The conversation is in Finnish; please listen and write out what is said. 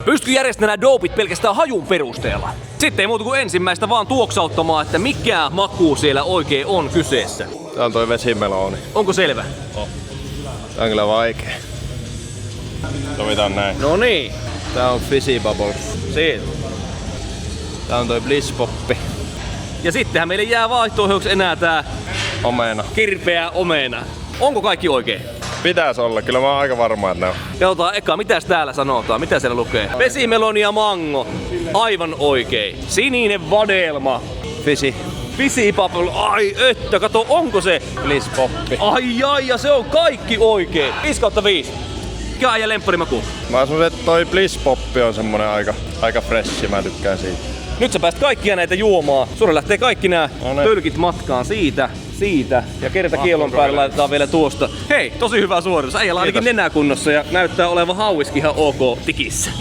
Pystyy järjestämään dopit pelkästään hajun perusteella. Sitten ei muuta kuin ensimmäistä vaan tuoksauttamaan, että mikä maku siellä oikein on kyseessä. Tää on toi vesimeloni. Onko selvä? Tää on kyllä vaikea. Sovitaan näin. No niin. Tää on Fizzy Bubbles. Siitä. Tää on toi Bliss Poppi. Ja sittenhän meille jää vaihtoehdoksi enää tää Omena. kirpeä omena. Onko kaikki oikein? Pitäis olla, kyllä mä oon aika varma, että ne on. Katsotaan eka, mitäs täällä sanotaan, mitä siellä lukee? Vesimeloni ja mango. Aivan oikein. Sininen vadelma. Fizzy. Fizzy bubble. Ai että, kato, onko se? Bliss Poppi. Ai, ja se on kaikki oikein. 5/5. Mikä äijä lempparimaku? Mä sanoisin, että toi Bliss Poppi on semmonen aika freshi, mä tykkään siitä. Nyt sä pääst kaikkia näitä juomaan. Sulle lähtee kaikki nää No tölkit matkaan siitä. Ja kerta kielon päälle laitetaan vielä tuosta. Hei, tosi hyvä suoritus. Äijällä on ainakin nenä kunnossa ja näyttää olevan hauiskin ihan ok tikissä.